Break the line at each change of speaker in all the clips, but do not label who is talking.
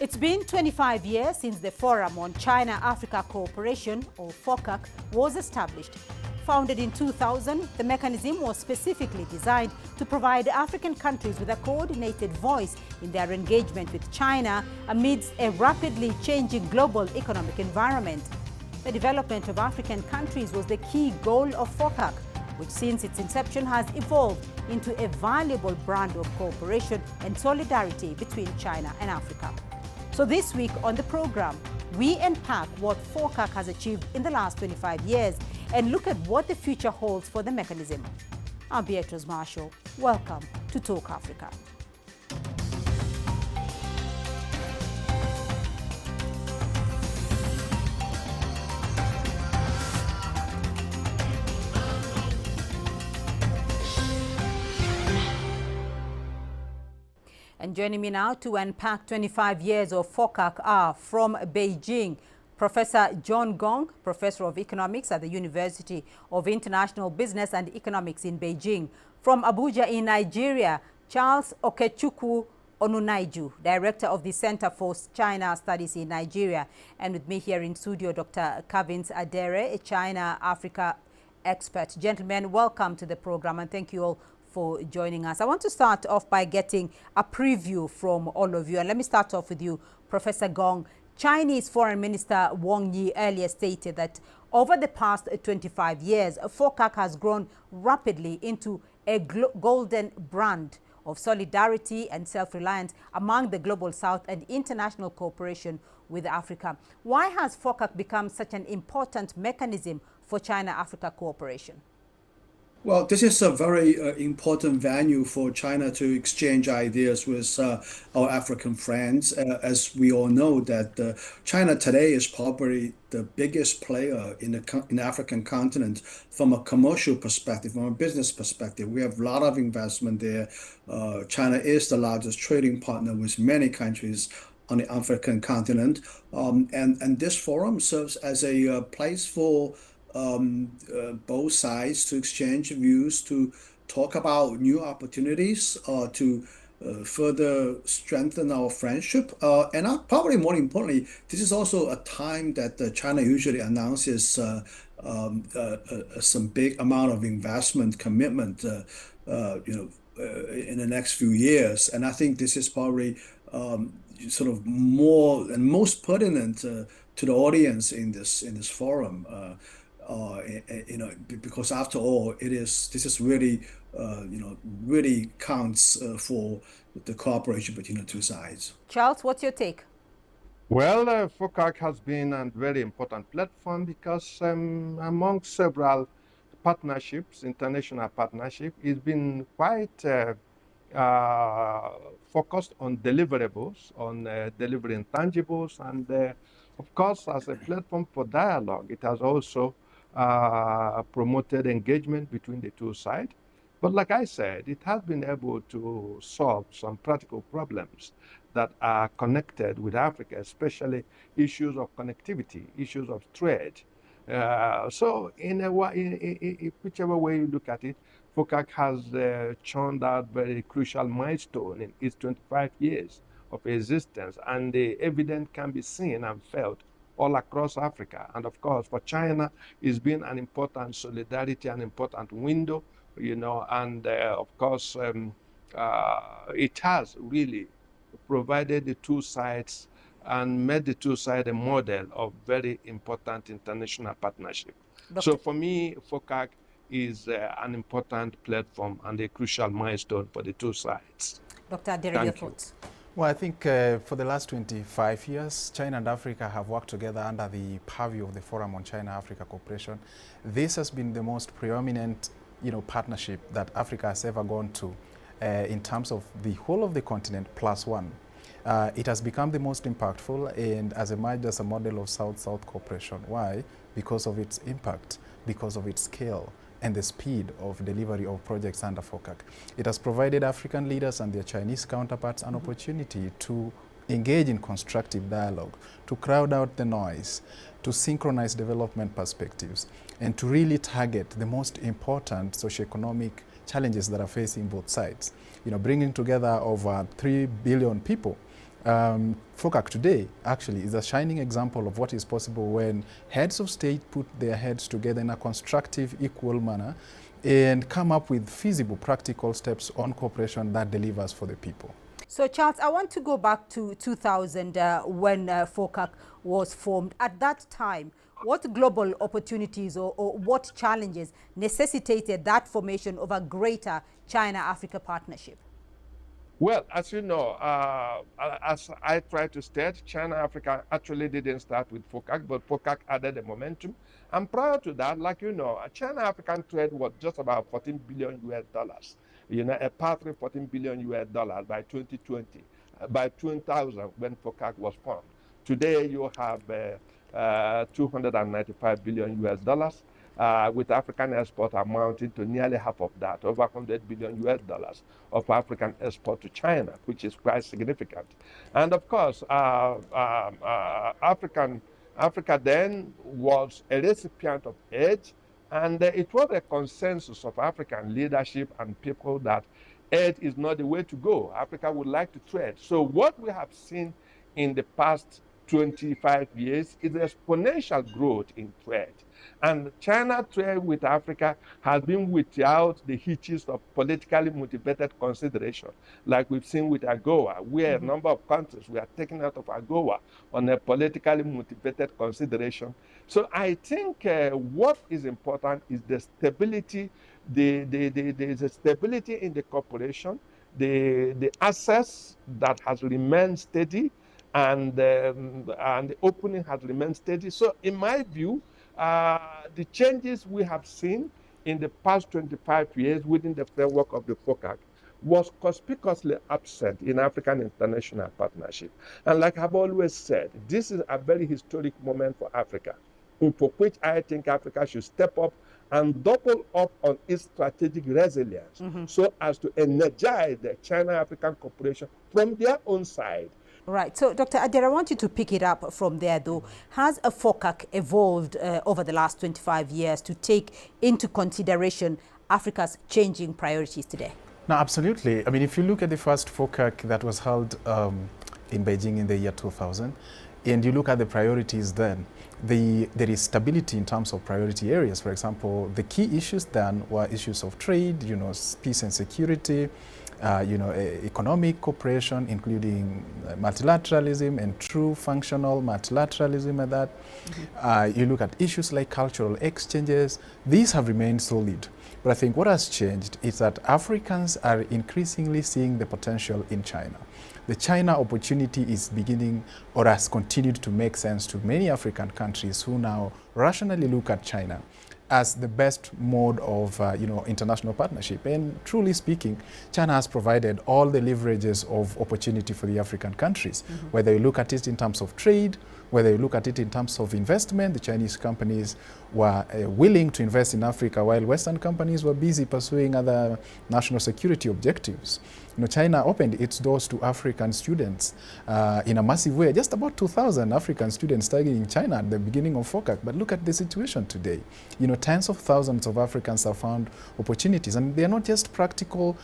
It's been 25 years since the Forum on China-Africa Cooperation, or FOCAC, was established. Founded in 2000, the mechanism was specifically designed to provide African countries with a coordinated voice in their engagement with China amidst a rapidly changing global economic environment. The development of African countries was the key goal of FOCAC, which since its inception has evolved into a valuable brand of cooperation and solidarity between China and Africa. So this week on the program, we unpack what FOCAC has achieved in the last 25 years and look at what the future holds for the mechanism. I'm Beatrice Marshall. Welcome to Talk Africa. And joining me now to unpack 25 years of FOCAC are from Beijing, Professor John Gong, Professor of Economics at the University of International Business and Economics in Beijing. From Abuja in Nigeria, Charles Okechukwu Onunaiju, Director of the Center for China Studies in Nigeria. And with me here in studio, Dr. Kavins Adere, a China-Africa expert. Gentlemen, welcome to the program and thank you all for joining us. I want to start off by getting a preview from all of you. And let me start off with you, Professor Gong. Chinese Foreign Minister Wang Yi earlier stated that over the past 25 years, FOCAC has grown rapidly into a golden brand of solidarity and self-reliance among the Global South and international cooperation with Africa. Why has FOCAC become such an important mechanism for China-Africa cooperation?
Well, this is a very important venue for China to exchange ideas with our African friends. As we all know that China today is probably the biggest player in the African continent from a commercial perspective, from a business perspective. We have a lot of investment there. China is the largest trading partner with many countries on the African continent. And this forum serves as a place for both sides to exchange views, to talk about new opportunities, to further strengthen our friendship. And probably more importantly, this is also a time that China usually announces some big amount of investment commitment, in the next few years. And I think this is probably sort of more and most pertinent to the audience in this forum. Because after all, this is really, really counts for the cooperation between the two sides.
Charles, what's your take?
Well, FOCAC has been a very important platform because among several partnerships, international partnership, it's been quite focused on deliverables, on delivering tangibles, and of course, as a platform for dialogue, it has also promoted engagement between the two sides. But like I said, it has been able to solve some practical problems that are connected with Africa, especially issues of connectivity, issues of trade. So in whichever way you look at it, FOCAC has churned out very crucial milestone in its 25 years of existence, and the evidence can be seen and felt all across Africa. And of course, for China, it's been an important solidarity, an important window, and of course, it has really provided the two sides and made the two sides a model of very important international partnership. So for me, FOCAC is an important platform and a crucial milestone for the two sides.
Dr. Adere, your thoughts?
Well, I think for the last 25 years, China and Africa have worked together under the purview of the Forum on China-Africa Cooperation. This has been the most preeminent, partnership that Africa has ever gone to in terms of the whole of the continent plus one. It has become the most impactful and has emerged as a model of South-South cooperation. Why? Because of its impact, because of its scale, and the speed of delivery of projects under FOCAC. It has provided African leaders and their Chinese counterparts an opportunity to engage in constructive dialogue, to crowd out the noise, to synchronize development perspectives, and to really target the most important socioeconomic challenges that are facing both sides. Bringing together over 3 billion people FOCAC today actually is a shining example of what is possible when heads of state put their heads together in a constructive, equal manner and come up with feasible, practical steps on cooperation that delivers for the people.
So, Charles, I want to go back to 2000 when FOCAC was formed. At that time, what global opportunities or what challenges necessitated that formation of a greater China-Africa partnership?
Well, as you know, as I tried to state, China-Africa actually didn't start with FOCAC, but FOCAC added the momentum. And prior to that, like you know, China-African trade was just about 14 billion US dollars. You know, a paltry 14 billion US dollars by 2020, by 2000 when FOCAC was formed. Today you have 295 billion US dollars. With African export amounting to nearly half of that, over 100 billion US dollars of African export to China, which is quite significant. And of course, Africa then was a recipient of aid, and it was a consensus of African leadership and people that aid is not the way to go. Africa would like to trade. So what we have seen in the past 25 years is exponential growth in trade. And China trade with Africa has been without the hitches of politically motivated consideration, like we've seen with AGOA, where a number of countries were taken out of AGOA on a politically motivated consideration. So I think what is important is the stability, the stability in the cooperation, the access that has remained steady, and the opening has remained steady. So in my view, the changes we have seen in the past 25 years within the framework of the FOCAC was conspicuously absent in African international partnership. And like I've always said, this is a very historic moment for Africa, for which I think Africa should step up and double up on its strategic resilience so as to energize the China-African cooperation from their own side.
Right. So, Dr. Adair, I want you to pick it up from there, though. Has a FOCAC evolved over the last 25 years to take into consideration Africa's changing priorities today?
No, absolutely. I mean, if you look at the first FOCAC that was held in Beijing in the year 2000, and you look at the priorities then, there is stability in terms of priority areas. For example, the key issues then were issues of trade, you know, peace and security, economic cooperation, including multilateralism and true functional multilateralism at that. You look at issues like cultural exchanges. These have remained solid. But I think what has changed is that Africans are increasingly seeing the potential in China. The China opportunity is beginning or has continued to make sense to many African countries who now rationally look at China as the best mode of international partnership. And truly speaking, China has provided all the leverages of opportunity for the African countries. Whether you look at it in terms of trade, whether you look at it in terms of investment, the Chinese companies were willing to invest in Africa while Western companies were busy pursuing other national security objectives. You know, China opened its doors to African students in a massive way. Just about 2,000 African students studying in China at the beginning of FOCAC. But look at the situation today. You know, tens of thousands of Africans have found opportunities, and they are not just practical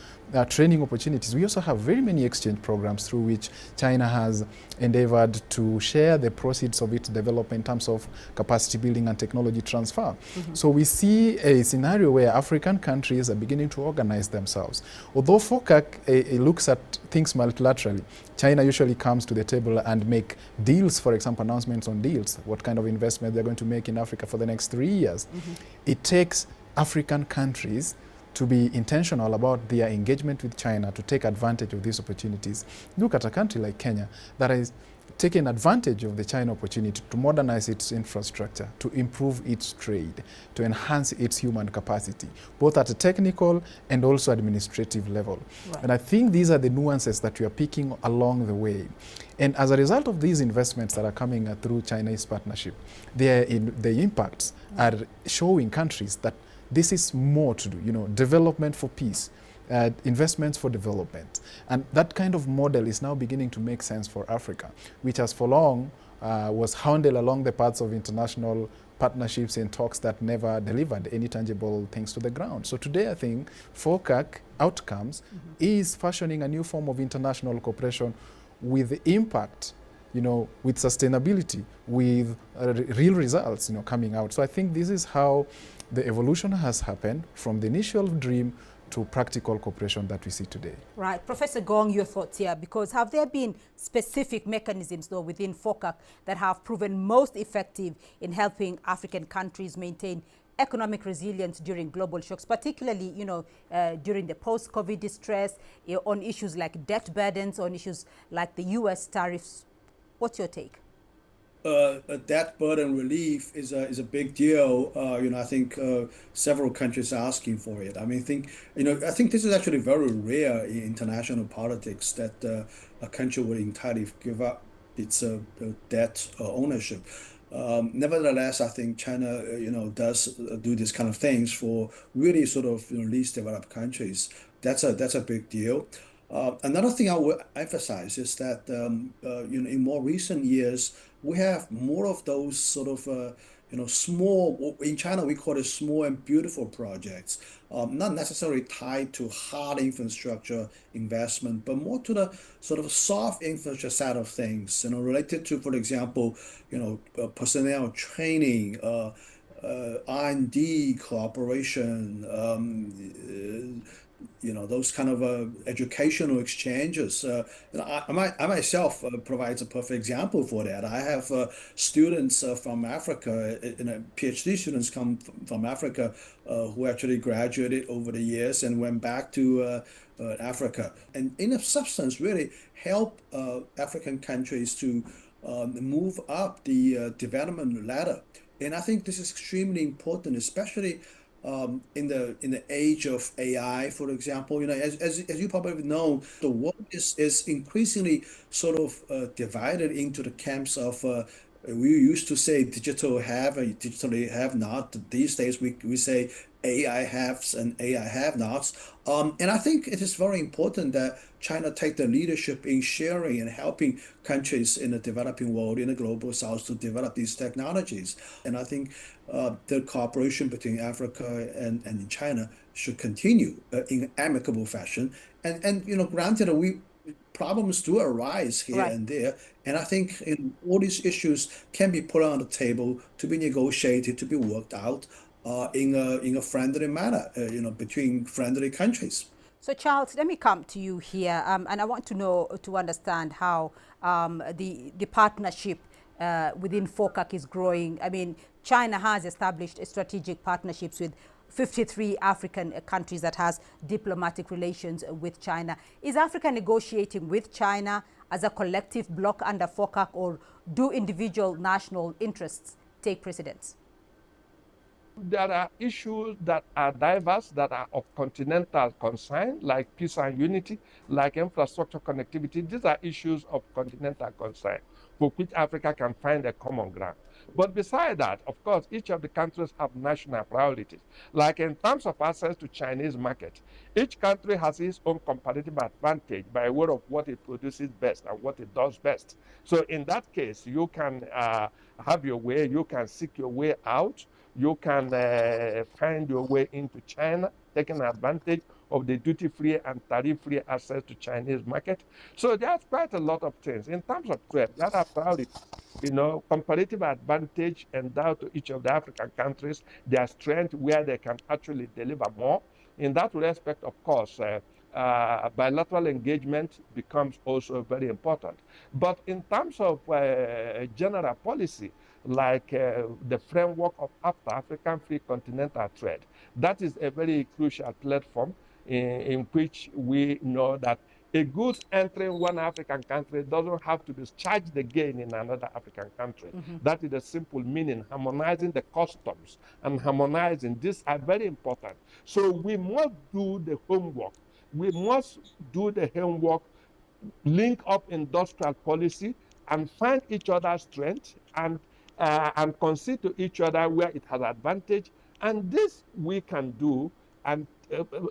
training opportunities. We also have very many exchange programs through which China has endeavored to share the proceeds of its development in terms of capacity building and technology transfer. So we see a scenario where African countries are beginning to organize themselves. Although FOCAC it looks at things multilaterally, China usually comes to the table and make deals, for example, announcements on deals, what kind of investment they're going to make in Africa for the next 3 years. It takes African countries to be intentional about their engagement with China to take advantage of these opportunities. Look at a country like Kenya that is taking advantage of the China opportunity to modernize its infrastructure, to improve its trade, to enhance its human capacity, both at a technical and also administrative level. Right. And I think these are the nuances that we are picking along the way. And as a result of these investments that are coming through Chinese partnership, the impacts are showing countries that this is more to do, development for peace, investments for development. And that kind of model is now beginning to make sense for Africa, which has for long was hounded along the paths of international partnerships and talks that never delivered any tangible things to the ground. So today I think FOCAC outcomes is fashioning a new form of international cooperation with impact, with sustainability, with real results, coming out. So I think this is how the evolution has happened from the initial dream to practical cooperation that we see today.
Right. Professor Gong, your thoughts here, because have there been specific mechanisms, though, within FOCAC that have proven most effective in helping African countries maintain economic resilience during global shocks, particularly, during the post-COVID distress, on issues like debt burdens, on issues like the U.S. tariffs? What's your take?
Debt burden relief is a big deal. I think several countries are asking for it. I mean, I think this is actually very rare in international politics that a country would entirely give up its debt ownership. Nevertheless, I think China, does do these kind of things for really sort of least developed countries. That's a big deal. Another thing I will emphasize is that in more recent years we have more of those sort of small, in China we call it small and beautiful projects, not necessarily tied to hard infrastructure investment, but more to the sort of soft infrastructure side of things, related to, for example, personnel training, R&D cooperation, those kind of educational exchanges. I myself provides a perfect example for that. I have students from Africa, PhD students come from Africa who actually graduated over the years and went back to Africa, and in a substance really help African countries to move up the development ladder. And I think this is extremely important, especially in the age of AI, for example. As you probably know, the world is increasingly sort of divided into the camps of we used to say digital have and digitally have not. These days we say AI haves and AI have nots. And I think it is very important that China take the leadership in sharing and helping countries in the developing world, in the global south, to develop these technologies. And I think the cooperation between Africa and China should continue in amicable fashion. And granted, problems do arise here and there. And I think all these issues can be put on the table to be negotiated, to be worked out in a friendly manner, between friendly countries.
So, Charles, let me come to you here, and I want to understand how the partnership within FOCAC is growing. I mean, China has established strategic partnerships with 53 African countries that has diplomatic relations with China. Is Africa negotiating with China as a collective bloc under FOCAC, or do individual national interests take precedence?
There are issues that are diverse, that are of continental concern, like peace and unity, like infrastructure connectivity. These are issues of continental concern for which Africa can find a common ground. But beside that, of course, each of the countries have national priorities. Like in terms of access to Chinese market, each country has its own competitive advantage by way of what it produces best and what it does best. So in that case, you can have your way, you can seek your way out, you can find your way into China, taking advantage of the duty-free and tariff-free access to Chinese market. So there's quite a lot of things. In terms of trade, that are priorities. Comparative advantage endowed to each of the African countries, their strength where they can actually deliver more. In that respect, of course, bilateral engagement becomes also very important. But in terms of general policy, like the framework of African Free Continental Trade, that is a very crucial platform in which we know that a goods entering one African country doesn't have to discharge the gain in another African country. That is the simple meaning. Harmonizing the customs and harmonizing, these are very important. So we must do the homework. We must do the homework, link up industrial policy, and find each other's strength and concede to each other where it has advantage. And this we can do and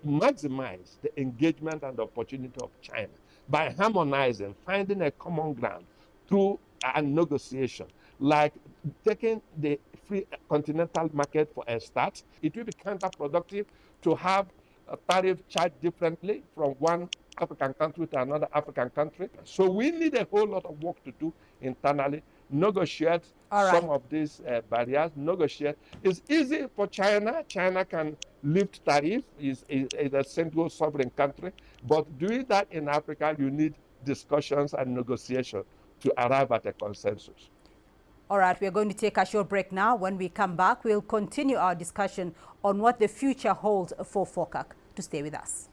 maximize the engagement and the opportunity of China by harmonizing, finding a common ground through a negotiation, like taking the free continental market for a start. It will be counterproductive to have a tariff charged differently from one African country to another African country. So we need a whole lot of work to do internally, negotiate some of these barriers, negotiate. It's easy for China. China can lift tariff, is a single sovereign country. But doing that in Africa, you need discussions and negotiation to arrive at a consensus.
All right, we're going to take a short break now. When we come back, we'll continue our discussion on what the future holds for FOCAC. To stay with us.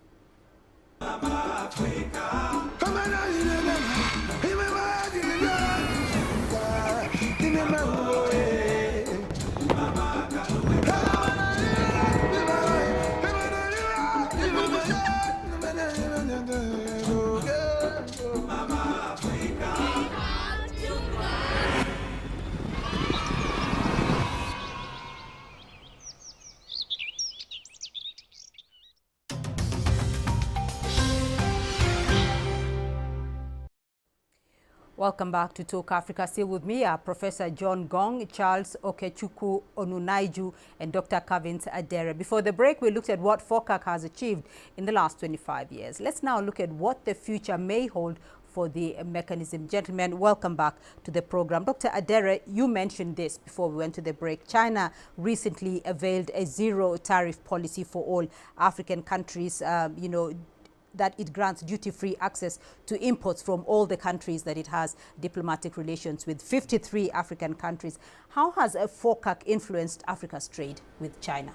Welcome back to Talk Africa. Still with me are Professor John Gong, Charles Okechukwu Onunaiju, and Dr. Kavins Adere. Before the break, we looked at what FOCAC has achieved in the last 25 years. Let's now look at what the future may hold for the mechanism. Gentlemen, welcome back to the program. Dr. Adere, you mentioned this before we went to the break. China recently unveiled a zero tariff policy for all African countries, that it grants duty-free access to imports from all the countries that it has diplomatic relations with, 53 African countries. How has FOCAC influenced Africa's trade with China?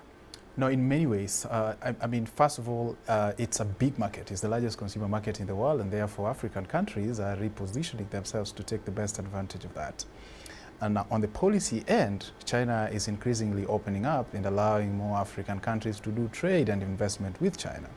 No, in many ways. I mean, first of all, it's a big market. It's the largest consumer market in the world, and therefore African countries are repositioning themselves to take the best advantage of that. And on the policy end, China is increasingly opening up and allowing more African countries to do trade and investment with China.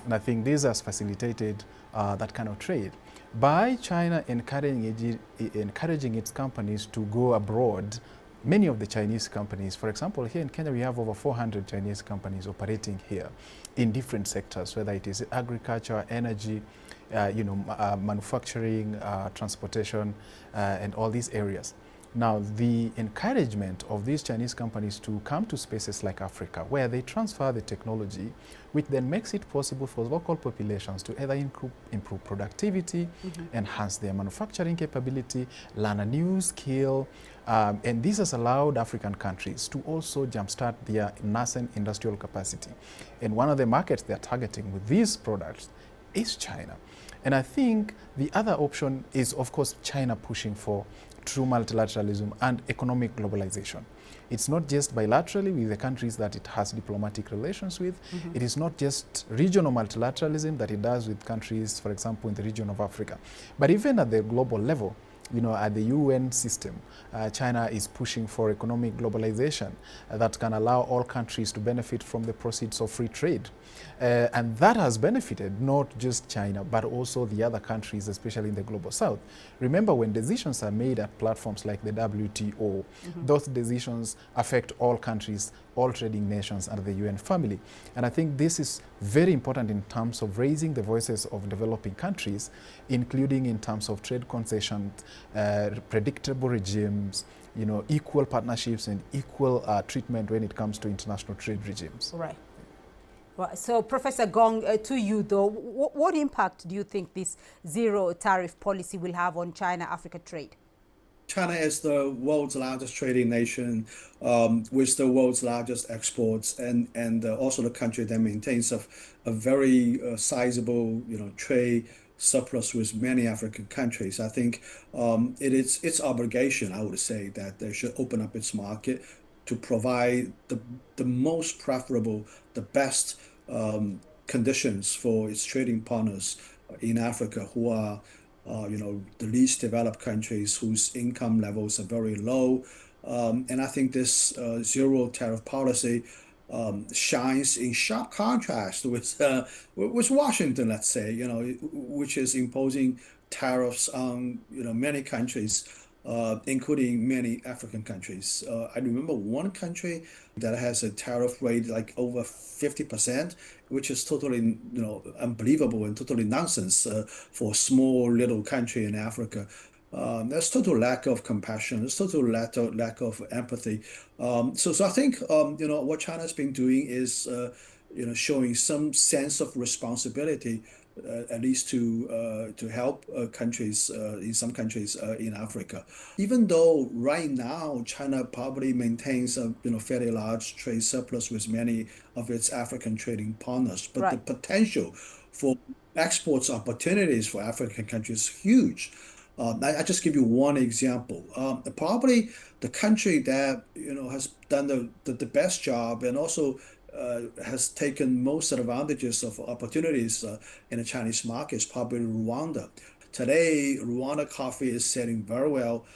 And I think this has facilitated that kind of trade. By China encouraging its companies to go abroad, many of the Chinese companies, for example, here in Kenya, we have over 400 Chinese companies operating here in different sectors, whether it is agriculture, energy, manufacturing, transportation, and all these areas. Now, the encouragement of these Chinese companies to come to spaces like Africa, where they transfer the technology, which then makes it possible for local populations to either improve productivity, enhance their manufacturing capability, learn a new skill, and this has allowed African countries to also jumpstart their nascent industrial capacity. And one of the markets they're targeting with these products is China. And I think the other option is, of course, China pushing for true multilateralism and economic globalization. It's not just bilaterally with the countries that it has diplomatic relations with. It is not just regional multilateralism that it does with countries, for example, in the region of Africa. But even at the global level, at the UN system, China is pushing for economic globalization that can allow all countries to benefit from the proceeds of free trade. And that has benefited not just China, but also the other countries, especially in the global south. Remember, when decisions are made at platforms like the WTO, those decisions affect all countries, all trading nations under the UN family. And I think this is very important in terms of raising the voices of developing countries, including in terms of trade concessions, predictable regimes, equal partnerships and equal treatment when it comes to international trade regimes.
Right. Well, so, Professor Gong, to you though, what impact do you think this zero tariff policy will have on China-Africa trade?
China is the world's largest trading nation, with the world's largest exports, and also the country that maintains a very sizable, trade surplus with many African countries. I think it is its obligation, I would say, that they should open up its market to provide the most preferable, the best conditions for its trading partners in Africa, who are the least developed countries whose income levels are very low. And I think this zero tariff policy shines in sharp contrast with Washington, let's say, which is imposing tariffs on many countries, including many African countries. I remember one country that has a tariff rate like over 50%, which is totally unbelievable and totally nonsense for a small little country in Africa. There's total lack of compassion. There's total lack of empathy. So I think what China's been doing is showing some sense of responsibility at least to help countries in some countries in Africa. Even though right now China probably maintains a fairly large trade surplus with many of its African trading partners, but the
Right.
potential for exports opportunities for African countries is huge. I just give you one example. Probably the country that has done the best job and also has taken most advantages of opportunities in the Chinese market is probably Rwanda. Today, Rwanda coffee is selling very well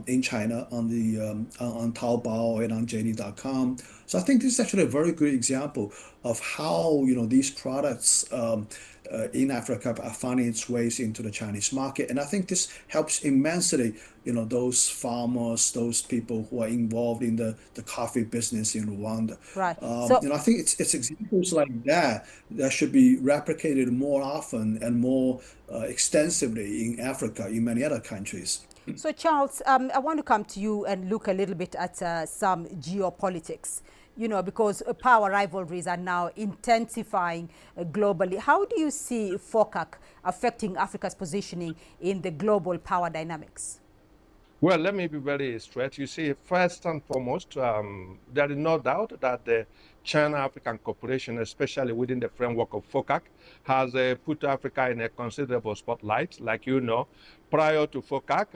in China on the on Taobao and on JD.com. So I think this is actually a very good example of how these products in Africa are finding its ways into the Chinese market, and I think this helps immensely. Those farmers, those people who are involved in the coffee business in Rwanda.
Right. So,
I think it's examples like that should be replicated more often and more extensively in Africa, in many other countries.
So Charles, I want to come to you and look a little bit at some geopolitics, because power rivalries are now intensifying globally. How do you see FOCAC affecting Africa's positioning in the global power dynamics?
Well, let me be very straight. You see, first and foremost, there is no doubt that the China-African cooperation, especially within the framework of FOCAC, has put Africa in a considerable spotlight. Like prior to FOCAC,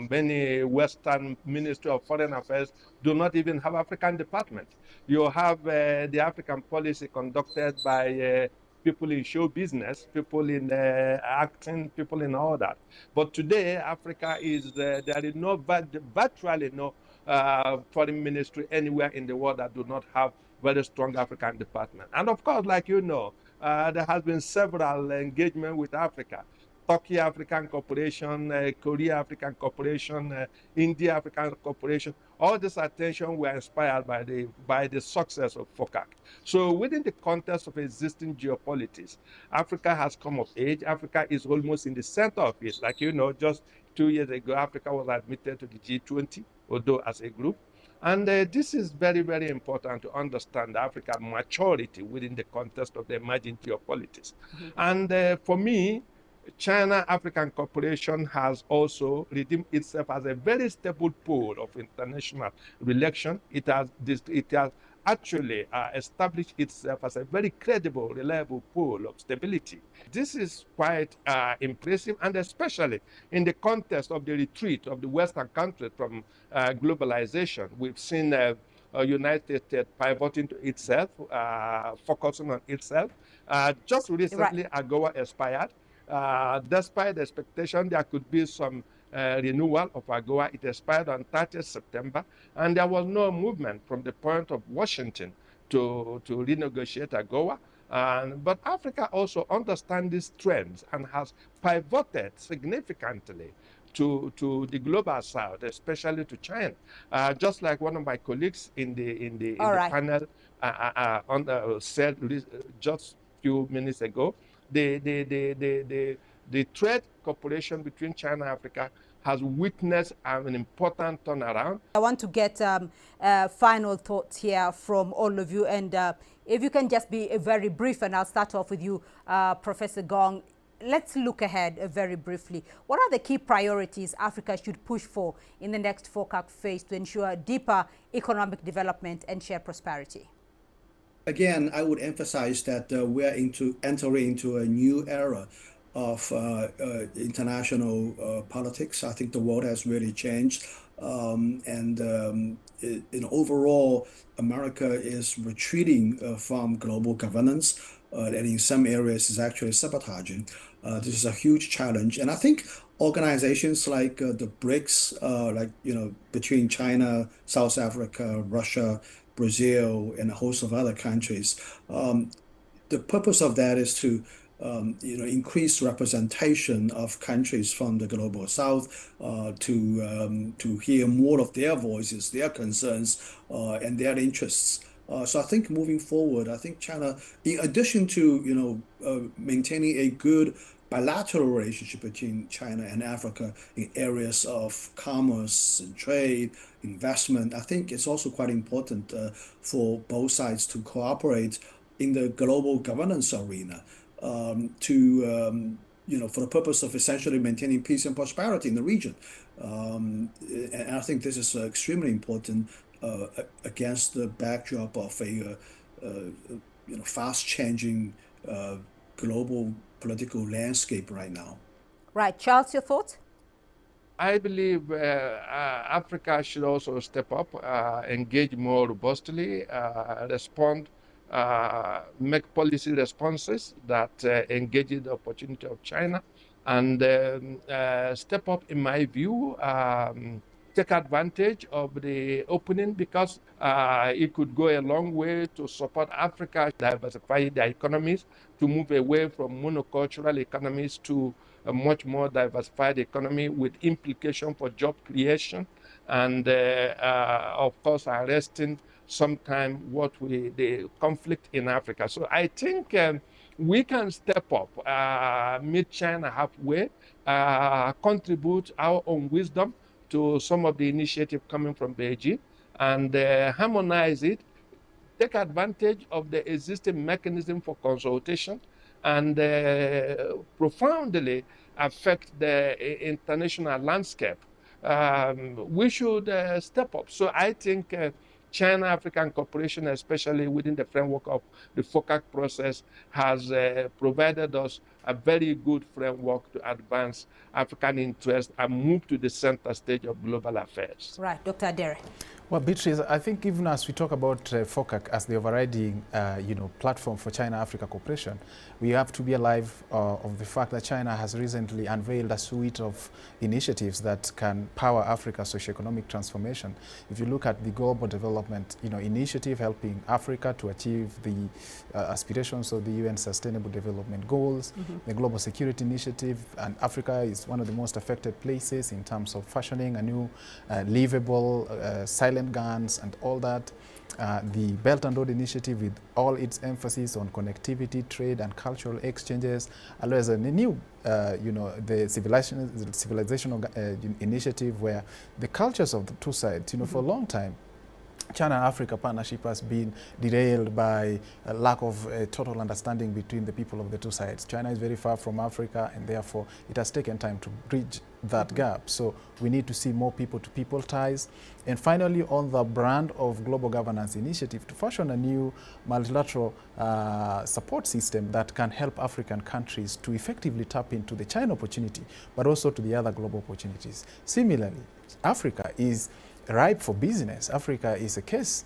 many Western Ministry of Foreign Affairs do not even have African department. You have the African policy conducted by people in show business, people in acting, people in all that. But today, Africa is, there is virtually no foreign ministry anywhere in the world that do not have very strong African department. And of course, like there has been several engagement with Africa. Turkey African Cooperation, Korea African Cooperation, India African Cooperation. All this attention were inspired by the success of FOCAC. So within the context of existing geopolitics, Africa has come of age. Africa is almost in the center of it. Like just 2 years ago, Africa was admitted to the G20, although as a group. And this is very, very important to understand Africa's maturity within the context of the emerging geopolitics. Mm-hmm. And for me, China-African cooperation has also redeemed itself as a very stable pool of international relations. It has actually established itself as a very credible, reliable pool of stability. This is quite impressive, and especially in the context of the retreat of the Western countries from globalization. We've seen United States pivoting to itself, focusing on itself. Just recently, right, AGOA expired. Despite the expectation there could be some renewal of AGOA, it expired on 30th September, and there was no movement from the point of Washington to renegotiate AGOA. But Africa also understands these trends and has pivoted significantly to the global south, especially to China. Just like one of my colleagues in the panel said just a few minutes ago, the trade cooperation between China and Africa has witnessed an important turnaround.
I want to get final thoughts here from all of you, and if you can just be very brief, and I'll start off with you, Professor Gong. Let's look ahead very briefly. What are the key priorities Africa should push for in the next FOCAC phase to ensure deeper economic development and shared prosperity?
Again, I would emphasize that we're entering into a new era of international politics. I think the world has really changed, overall, America is retreating from global governance, and in some areas is actually sabotaging. This is a huge challenge, and I think organizations like the BRICS, between China, South Africa, Russia, Brazil, and a host of other countries. The purpose of that is to increase representation of countries from the global south, to hear more of their voices, their concerns, and their interests. So I think moving forward, I think China, in addition to maintaining a good bilateral relationship between China and Africa in areas of commerce and trade, investment, I think it's also quite important for both sides to cooperate in the global governance arena. for the purpose of essentially maintaining peace and prosperity in the region. And I think this is extremely important against the backdrop of a fast-changing global political landscape right now.
Right. Charles, your thoughts?
I believe Africa should also step up, engage more robustly, respond, make policy responses that engage the opportunity of China, and step up, in my view, take advantage of the opening, because it could go a long way to support Africa, diversify their economies, to move away from monocultural economies to a much more diversified economy with implication for job creation, and of course arresting sometime the conflict in Africa. So I think we can step up, meet China halfway, contribute our own wisdom to some of the initiative coming from Beijing, and harmonize it, take advantage of the existing mechanism for consultation, and profoundly affect the international landscape. We should step up. So I think China-African cooperation, especially within the framework of the FOCAC process, has provided us a very good framework to advance African interests and move to the center stage of global affairs.
Right, Dr. Adere.
Well, Beatrice, I think even as we talk about FOCAC as the overriding, platform for China-Africa cooperation, we have to be alive of the fact that China has recently unveiled a suite of initiatives that can power Africa's socioeconomic transformation. If you look at the Global Development, Initiative helping Africa to achieve the aspirations of the UN Sustainable Development Goals, the Global Security Initiative, and Africa is one of the most affected places in terms of fashioning a new livable, silent guns and all that. The Belt and Road Initiative with all its emphasis on connectivity, trade and cultural exchanges, as well as a new, the civilizational initiative where the cultures of the two sides, for a long time, China-Africa partnership has been derailed by a lack of total understanding between the people of the two sides. China is very far from Africa, and therefore it has taken time to bridge that gap. So we need to see more people-to-people ties. And finally, on the brand of Global Governance Initiative, to fashion a new multilateral support system that can help African countries to effectively tap into the China opportunity, but also to the other global opportunities. Similarly, Africa is ripe for business. Africa is a case,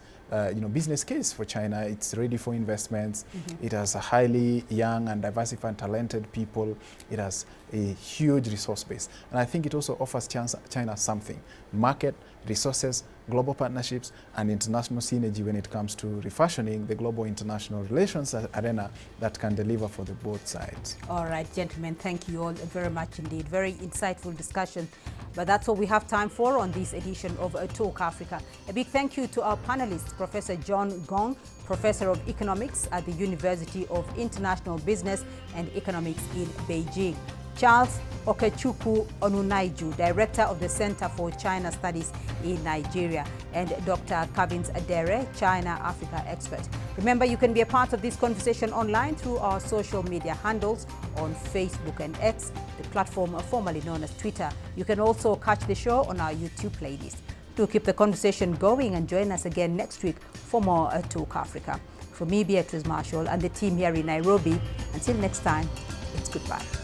business case for China. It's ready for investments. It has a highly young and diversified, talented people. It has a huge resource base. And I think it also offers China something: market, resources, global partnerships, and international synergy when it comes to refashioning the global international relations arena that can deliver for the both sides. All
right, gentlemen, thank you all very much indeed. Very insightful discussion. But that's all we have time for on this edition of Talk Africa. A big thank you to our panelists, Professor John Gong, Professor of Economics at the University of International Business and Economics in Beijing; Charles Okechukwu Onunaiju, Director of the Center for China Studies in Nigeria; and Dr. Kavins Adere, China-Africa expert. Remember, you can be a part of this conversation online through our social media handles on Facebook and X, the platform formerly known as Twitter. You can also catch the show on our YouTube playlist. Do keep the conversation going and join us again next week for more Talk Africa. From me, Beatrice Marshall, and the team here in Nairobi, until next time, it's goodbye.